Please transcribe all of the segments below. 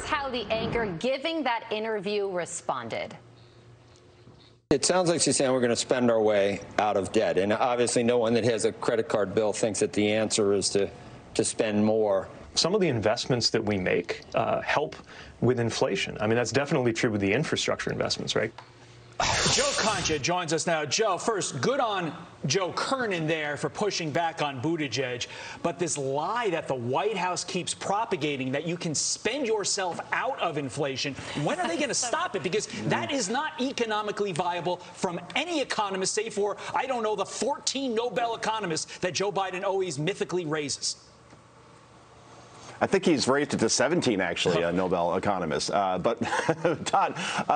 Here's how the anchor giving that interview responded. It sounds like she's saying we're going to spend our way out of debt. And obviously no one that has a credit card bill thinks that the answer is to spend more. Some of the investments that we make help with inflation. I mean, that's definitely true with the infrastructure investments, right? Joe Concha joins us now. Joe, first, good on Joe Kernan there for pushing back on Buttigieg. But this lie that the White House keeps propagating, that you can spend yourself out of inflation, when are they going to stop it? Because that is not economically viable from any economist, save for, I don't know, the 14 Nobel economists that Joe Biden always mythically raises. I think he's raised it to 17, actually, Nobel economists. But, Todd,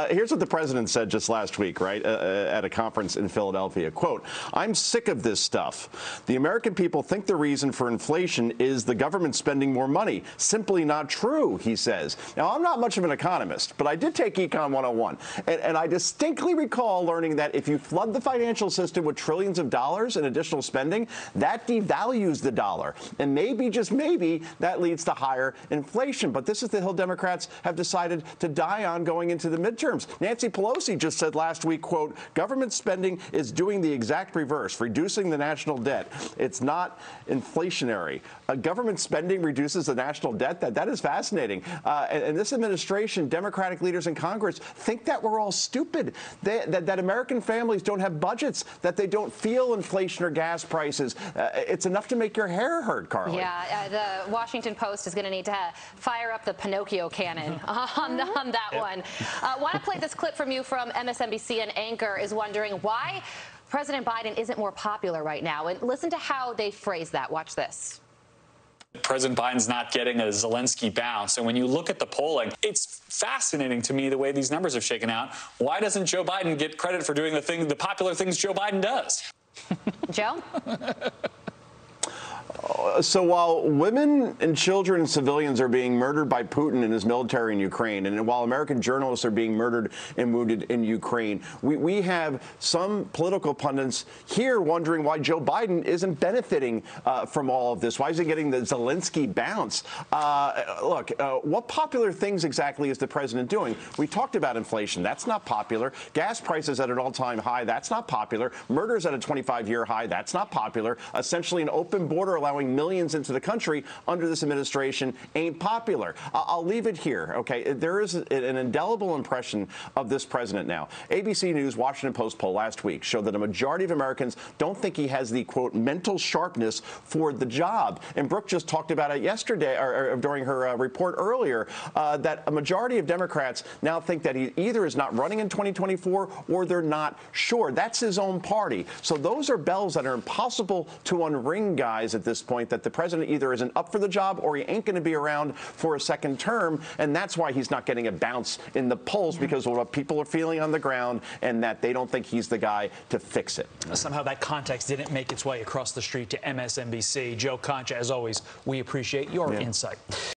here's what the president said just last week, right, at a conference in Philadelphia. Quote, "I'm sick of this stuff. The American people think the reason for inflation is the government spending more money. Simply not true," he says. Now, I'm not much of an economist, but I did take Econ 101. And I distinctly recall learning that if you flood the financial system with trillions of dollars in additional spending, that devalues the dollar. And maybe, just maybe, that leads to higher inflation. But this is the hill Democrats have decided to die on going into the midterms. Nancy Pelosi just said last week, quote, "Government spending is doing the exact reverse, reducing the national debt. It's not inflationary." Government spending reduces the national debt? That is fascinating. And this administration, Democratic leaders in Congress, think that we're all stupid, that American families don't have budgets, that they don't feel inflation or gas prices. It's enough to make your hair hurt, Carly. Yeah, the Washington Post is going to need to fire up the Pinocchio cannon on that one. Want to play this clip from you from MSNBC. An anchor is wondering why President Biden isn't more popular right now. And listen to how they phrase that. Watch this. President Biden's not getting a Zelensky bounce. And when you look at the polling, it's fascinating to me the way these numbers have shaken out. Why doesn't Joe Biden get credit for doing the popular things Joe Biden does? Joe? So while women and children and civilians are being murdered by Putin and his military in Ukraine, and while American journalists are being murdered and wounded in Ukraine, we have some political pundits here wondering why Joe Biden isn't benefiting from all of this. Why is he getting the Zelensky bounce? Look, what popular things exactly is the president doing? We talked about inflation. That's not popular. Gas prices at an all-time high. That's not popular. Murders at a 25-year high. That's not popular. Essentially an open border allowing millions into the country under this administration ain't popular. I'll leave it here, okay? There is an indelible impression of this president now. ABC News Washington Post poll last week showed that a majority of Americans don't think he has the, quote, mental sharpness for the job. And Brooke just talked about it yesterday, or during her report earlier, that a majority of Democrats now think that he either is not running in 2024 or they're not sure. That's his own party. So those are bells that are impossible to unring, guys, at this point, that the president either isn't up for the job or he ain't going to be around for a second term. And that's why he's not getting a bounce in the polls, because of what people are feeling on the ground and that they don't think he's the guy to fix it. Somehow that context didn't make its way across the street to MSNBC. Joe Concha, as always, we appreciate your insight.